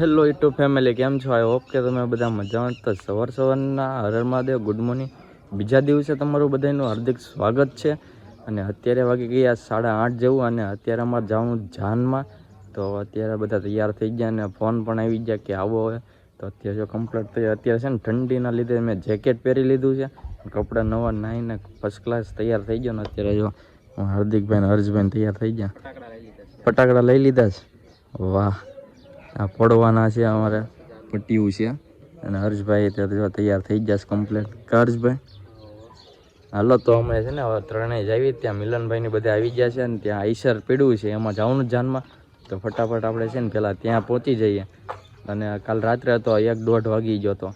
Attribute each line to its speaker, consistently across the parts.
Speaker 1: Hello YouTube family, કેમ છો? I hope કે તમે બધા મજામાં. તો સવારના હર મહાદેવ, ગુડ મોર્નિંગ. બીજા દિવસે તમારું બધાનું હાર્દિક સ્વાગત છે. અને અત્યારે વાગી ગયા 8:30 જેવું, અને અત્યારે અમારે જવાનું જાનમાં. તો અત્યારે બધા તૈયાર થઈ ગયા અને ફોન પણ આવી ગયા કે આવો હોય. તો અત્યારે જો કમ્પ્લીટ થઈ. અત્યારે છે ને ઠંડીના લીધે મેં જેકેટ પહેરી લીધું છે, કપડાં નવા નાહીને ફર્સ્ટ ક્લાસ તૈયાર થઈ ગયો. ને અત્યારે જો હાર્દિકભાઈ ને હર્ષભાઈ તૈયાર થઈ ગયા. ફટાકડા લઈ લીધા છે. વાહ, આ પડવાના છે અમારે, પટ્ટીયું છે. અને હર્ષભાઈ તૈયાર થઈ ગયા છે કમ્પ્લીટ. હર્ષભાઈ હાલો, તો અમે છે ને હવે ત્રણેય જ આવી. ત્યાં મિલનભાઈ ને બધા આવી ગયા છે, અને ત્યાં આઈસર પીડ્યું છે, એમાં જવાનું જાનમાં. તો ફટાફટ આપણે છે ને પેલા ત્યાં પહોંચી જઈએ. અને કાલ રાત્રે તો 1-1:30 વાગી ગયો હતો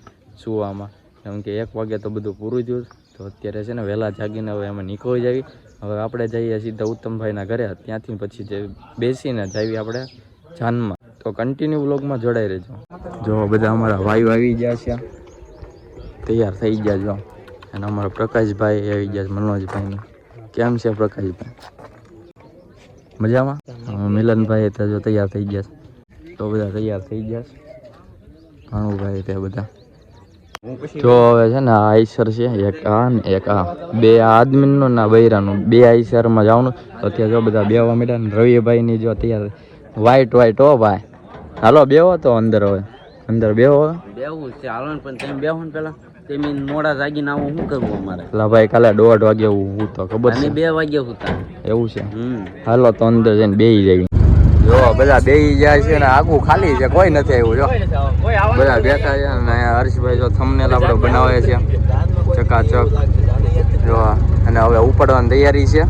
Speaker 1: સુવામાં, કેમ કે 1 વાગે તો બધું પૂરું થયું. તો અત્યારે છે ને વહેલા જાગીને હવે અમે નીકળી જઈએ. હવે આપણે જઈએ સીધા ઉત્તમભાઈના ઘરે, ત્યાંથી પછી બેસીને જઈએ આપણે જાનમાં. તો કન્ટિન્યુ વ્લોગમાં જોડાઈ રહેજો. જો બધા અમારા ભાઈઓ આવી ગયા છે, તૈયાર થઈ ગયા. જો અને અમારા પ્રકાશભાઈ આવી ગયા છે, મનોજભાઈ. કેમ છે પ્રકાશભાઈ? મજામાં? મિલનભાઈ તો જો તૈયાર થઈ ગયા છે. તો બધા તૈયાર થઈ ગયા છે. ભાણુભાઈ તે બધા જો હવે છે ને આઈસર છે, એક આ ને એક આ, બે આદમીનું ના બૈરાનું, બે આઈસરમાં જવાનું. તો અત્યારે જો બધા બેવા માંડ્યા ને રવિભાઈ ની જો તૈયાર વ્હાઈટ હો ભાઈ. હાલો બેહો તો અંદર. હવે અંદર બેહો. બેવું છે હાલો ને, પણ તમે બેહો ને પેલા. તમે મોડા જાગીને આવો, શું કરવું અમારે? એટલે ભાઈ કાલે 1:30 વાગે હું તો ખબર છે, 2 વાગે હુતા. એવું છે? હાલો તો અંદર જઈને બેહી જાય. જો બધા બેહી જાય છે ને આગું ખાલી છે, કોઈ નથી આવ્યું. જો બધા બેઠા છે. અને હર્ષભાઈ જો થંબનેલ આપણે બનાવે છે ચકાચક. જો અને હવે ઉપડવાની તૈયારી છે.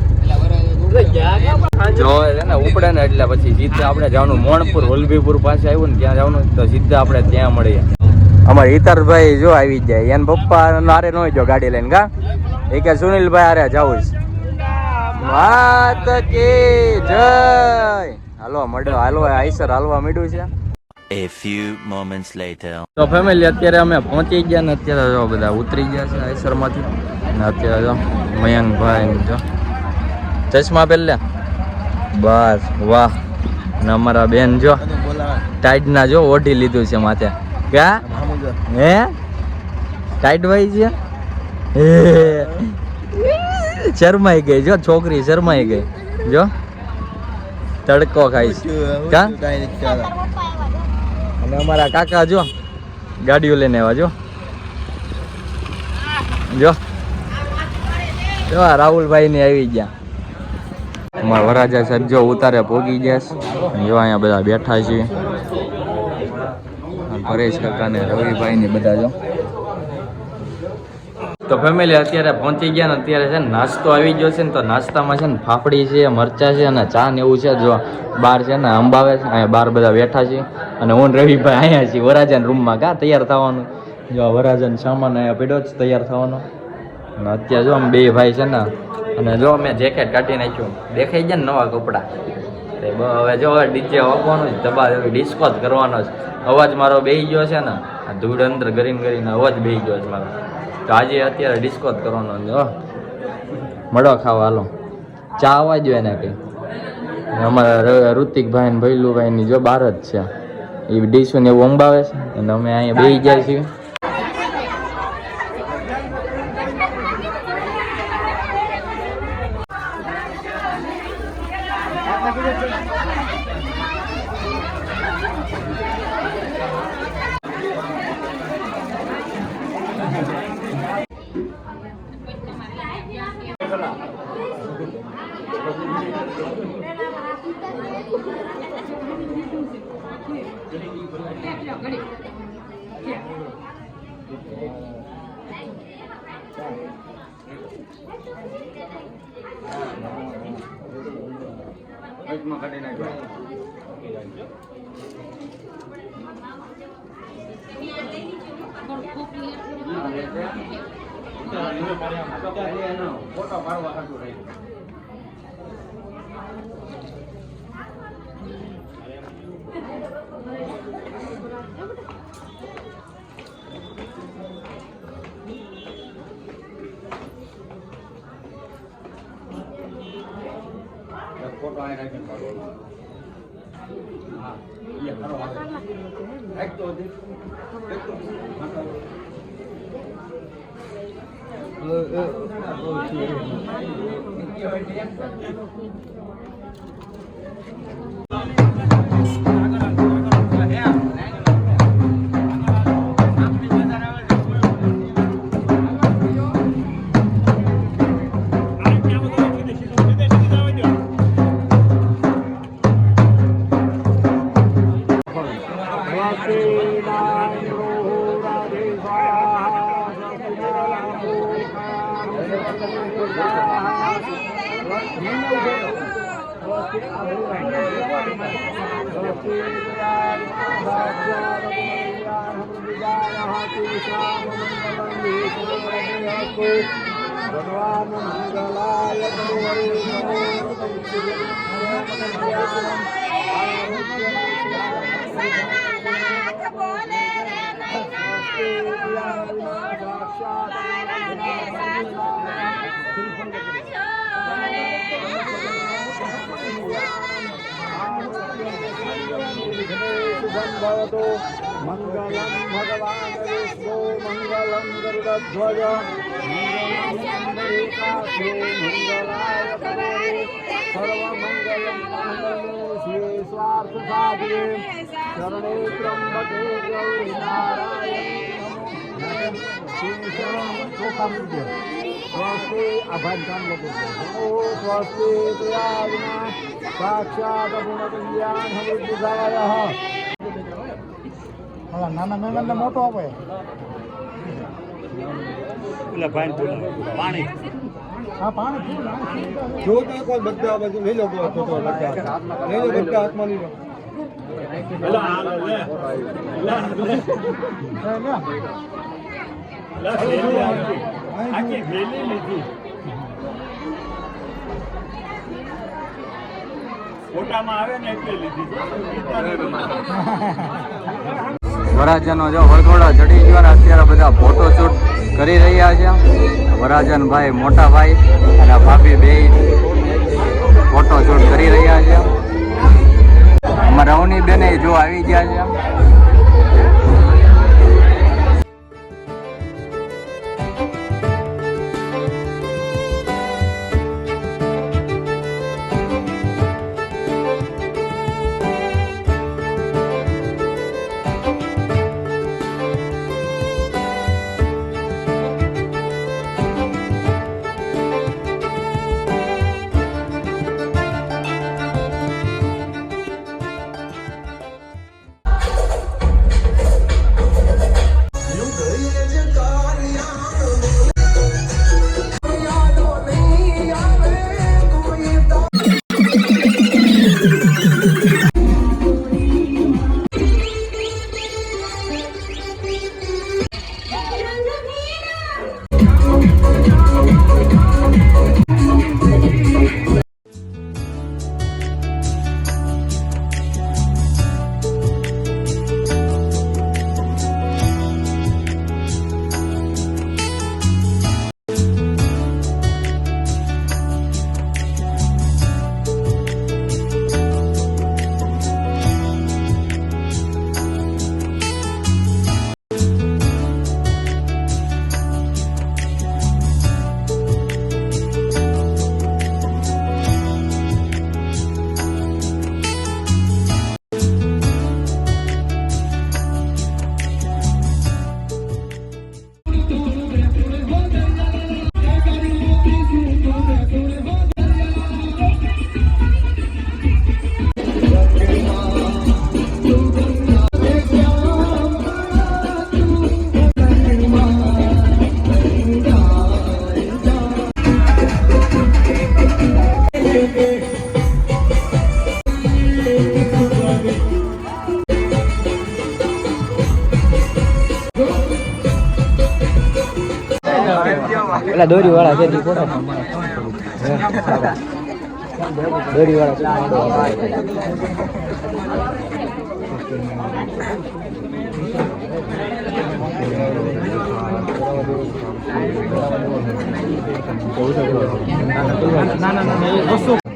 Speaker 1: જો છે ને ઉપડે ને એટલે પછી સીધા આપણે જવાનું મોણપુર, વલભીપુર પાસે આવ્યું ને ત્યાં જવાનું. તો સીધા આપણે ત્યાં મળીએ. અમારે હિતરભાઈ જો આવી જાય, એને પપ્પા નારે ન જો ગાડી લઈને કા એ કે સુનિલભાઈ આરે જાવું છે. વાત કે જય. હાલો મળ્યો, હાલો આઈસર હાલવા માંડ્યું છે.
Speaker 2: A few moments later.
Speaker 1: તો ફેમિલી અત્યારે અમે પહોંચી ગયા ને અત્યારે જો બધા ઉતરી ગયા છે આઈસર માંથી. ને અત્યારે જો મયંકભાઈ જો ચશ્મા પહેરલ્યા. બસ વાહ. ને અમારા બેન જો ટાઈટ ના જો ઓઢી લીધું છે માથે. ક્યાં હે ટાઈટ ભાઈ છે? શરમાઈ ગઈ જો છોકરી, શરમાઈ ગઈ. જો તડકો ખાઈશ કા. અને અમારા કાકા જો ગાડીઓ લઈને આવ્યા. જો રાહુલભાઈ ને આવી ગયા. અમારા વરાજા સાહેબ જો ઉતારે પોગી ગયા છે. જો અહીંયા બધા બેઠા છીએ, પરેશ કાકા ને રવિભાઈ ને બધા. જો તો ફેમિલી અત્યારે પહોંચી ગયા ને અત્યારે છે ને નાસ્તો આવી ગયો છે ને. તો નાસ્તામાં છે ને ફાફડી છે, મરચા છે અને ચા ને એવું છે. જો બહાર છે ને અંબાવે છે, અહીંયા બહાર બધા બેઠા છે. અને હું રવિભાઈ અહીંયા છીએ વરાજાના રૂમમાં કા તૈયાર થવાનું. જો વરાજાનો સામાન અહીંયા પડ્યો જ તૈયાર થવાનો. અને અત્યારે જો આમ બે ભાઈ છે ને, અને જો મેં જેકેટ કાઢી નાખ્યું, દેખાઈ ગયા ને નવા કપડાં. હવે જો હવે ડીજે વાગવાનું જ, દબા ડિસ્કો જ કરવાનો જ. અવાજ મારો બેહી ગયો છે ને, આ ધૂળ અંદર કરીને અવાજ બેહી ગયો છે મારો. તો આજે અત્યારે ડિસ્કો જ કરવાનો. જો મળો ખાવા હાલો. ચા આવવા જોઈએ ને કંઈ. અમારા ઋતિકભાઈ ને ભૈલુભાઈ ની જો બહાર જ છે, એ ડીશું ને એવું અંબાવે છે. અને અમે અહીંયા બેસી જાય છીએ.
Speaker 3: ભગવાન મંગલાય મંગલમ ભગવાન વિષ્ણુ મંગલમ ગરુડધ્વજ સર્વમંગલમ શ્રી સ્વાર્થ સાધે શરણે ત્રંબકે ગૌરી નારાયણ સ્વસ્તિ આભાર કામ લોકો સ્વસ્તિ પ્રયાગના સાક્ષાત ગુણકલ્યાણ હરિદ્વારાય હા નાના નાના મોટો આપે પાણી હા પાણી જો તો કોઈ બધા બાજુ લઈ લો બધા હાથમાં લઈ લો
Speaker 1: વરાજાનો જો વરઘોડો ચડી ગયો ને અત્યારે બધા ફોટો શૂટ કરી રહ્યા છે. વરાજન ભાઈ, મોટા ભાઈ અને ભાભી બે ફોટો શૂટ કરી રહ્યા છે. અમારા રવની બેને જો આવી ગયા છે.
Speaker 4: પેલા દોરી વાળા છે દોરી વાળા ના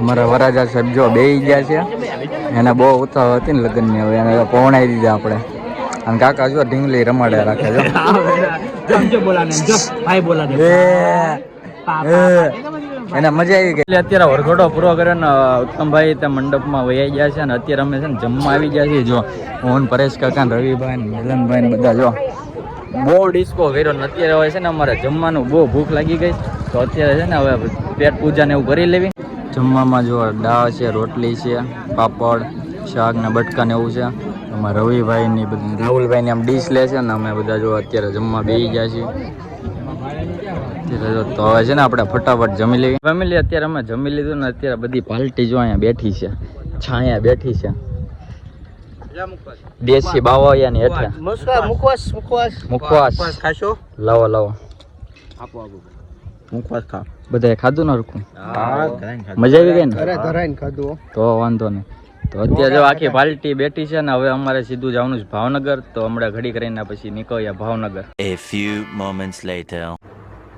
Speaker 1: અમારા વરાજા સાહેબ જો બેહી ગયા છે, એને બહુ ઉતાવળ હતી ને લગ્નની, હવે એને પહોંચાડી દીધા આપણે. અને કાકા જો ઢીંગલી રમાડે રાખે જો. એને મજા આવી ગઈ. અત્યારે વરઘોડો પૂરો કર્યો ને ઉત્તમભાઈ ત્યાં મંડપમાં વહી ગયા છે ને અત્યારે અમે છે ને જમવા આવી ગયા છીએ. જો મોહન, પરેશ કાકા, રવિભાઈ, મિલનભાઈ ને બધા જો બહુ ડિસ્કો કર્યો ને અત્યારે હવે છે ને અમારે જમવાનું બહુ ભૂખ લાગી ગઈ, તો અત્યારે છે ને હવે પેટ પૂજા ને એવું કરી લેવી. જમવામાં જો દાળ છે, રોટલી છે, પાપડ, શાક ને બટકા ને એવું છે. અમારે રવિભાઈ ની બધી રાહુલભાઈ ની આમ ડીશ લે છે ને અમે બધા જો અત્યારે જમવા બેસી ગયા છીએ. તો હવે છે ને આપણે ફટાફટ જમી લેવી. ફેમિલી અત્યારે અમે જમી લીધું ને અત્યારે બધી પાર્ટી જો અહીંયા બેઠી છે, છાયા બેઠી છે દેશી બાવાયાની હેઠે. મુખવાસ ખાશો? લાવો લાવો મુખવાસ ખા. બધાએ ખાધું ને હરખું? મજા આવી ગઈ ને? તો વાંધો નહીં. તો અત્યારે જો આખી પાર્ટી બેઠી છે ને હવે અમારે સીધું જવાનું છે ભાવનગર. તો હમણાં ઘડી કરીને પછી નીકળ્યા Bhavnagar.
Speaker 2: A few moments later.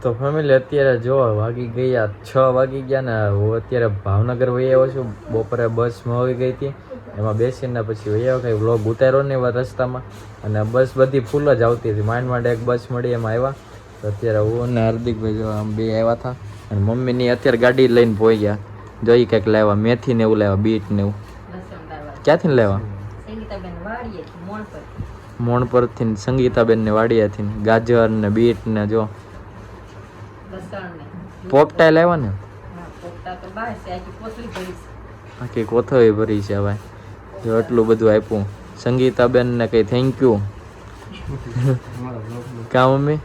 Speaker 1: તો ફેમિલી અત્યારે જો વાગી ગયા 6 વાગી ગયા ને હું અત્યારે ભાવનગર વહી આવ્યો છું. બપોરે બસમાં આવી ગઈ હતી, એમાં બેસીને પછી વહી આવ્યો. કંઈ વ્લોગ ઉતાર્યો નહીં રસ્તામાં, અને બસ બધી ફૂલ જ આવતી હતી. માંડ એક બસ મળી એમાં આવ્યા. તો અત્યારે હું અને હાર્દિકભાઈ જો આમ બે આવ્યા હતા, અને મમ્મીની અત્યારે ગાડી લઈને પોઈ ગયા. જોઈ કંઈક લાવ્યા, મેથી ને એવું લાવ્યા, બીટ ને એવું. ક્યાંથી લાવ્યા? મોણ પરથી. સંગીતાબેન ને વાડિયાથી. ગાજર ને બીટ ને જો પોપટા લાવ્યા ને, આખી કોથળી ભરી છે. હવે જો એટલું બધું આપ્યું. સંગીતાબેન ને કઈ થેન્ક યુ. કા મમ્મી?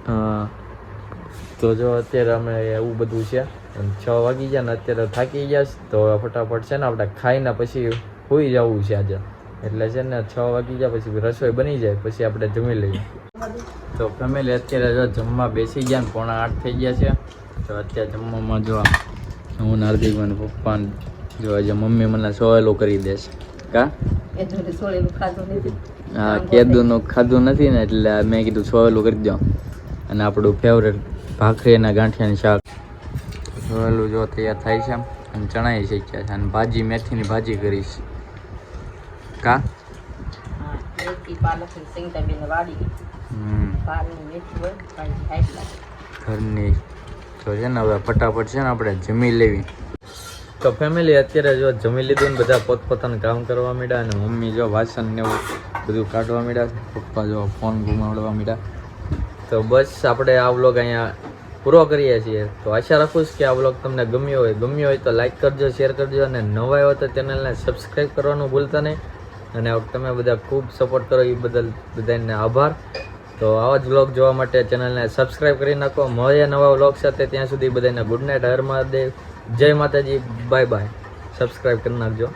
Speaker 1: હા. તો જો અત્યારે અમે એવું બધું છે. 6 વાગી ગયા ને અત્યારે થાકી ગયા તો ફટાફટ છે ને આપણે ખાઈને પછી સુઈ જવું છે આજે. એટલે છે ને 6 વાગી ગયા પછી રસોઈ બની જાય પછી આપણે જમી લઈએ. તો ફેમિલી અત્યારે જો જમવા બેસી ગયા ને 7:45 થઈ ગયા છે. તો અત્યારે જમવામાં જો હું હાર્દિકભાઈ પપ્પા જો આજે મમ્મી મને સોયેલું કરી દેશે. કા? હા, કેદુનું ખાધું નથી ને એટલે મેં કીધું સોયેલું કરી દો. અને આપણું ફેવરેટ ભાખરી અને ગાંઠિયાની શાક સોયેલું જો તૈયાર થાય છે. અને ચણાઈ શેક્યા છે. અને ભાજી મેથીની ભાજી કરીશ. કા? ઘરની તો છે ને હવે ફટાફટ છે ને આપણે જમી લેવી. તો ફેમિલી અત્યારે જો જમી લીધું ને બધા પોતપોતાનું કામ કરવા માંડ્યા. અને મમ્મી જો વાસણ ને એવું બધું કાઢવા માંડ્યા. પપ્પા જો ફોન ઘુમાવડવા માંડ્યા. તો બસ આપણે આ વ્લોગ અહીંયા પૂરો કરીએ છીએ. તો આશા રાખું છું કે આ વ્લોગ તમને ગમ્યો હોય તો લાઈક કરજો, શેર કરજો, અને નવા હોય તો ચેનલને સબસ્ક્રાઈબ કરવાનું ભૂલતા નહીં. અને તમે બધા ખૂબ સપોર્ટ કરો એ બદલ બધાને આભાર. તો આવા જ વ્લોગ જોવા માટે ચેનલને સબસ્ક્રાઈબ કરી નાખો. મળીએ નવા વ્લોગ સાથે. ત્યાં સુધી બધાને ગુડ નાઇટ, હર મહાદેવ, જય માતાજી, બાય બાય. સબસ્ક્રાઈબ કરી નાખજો.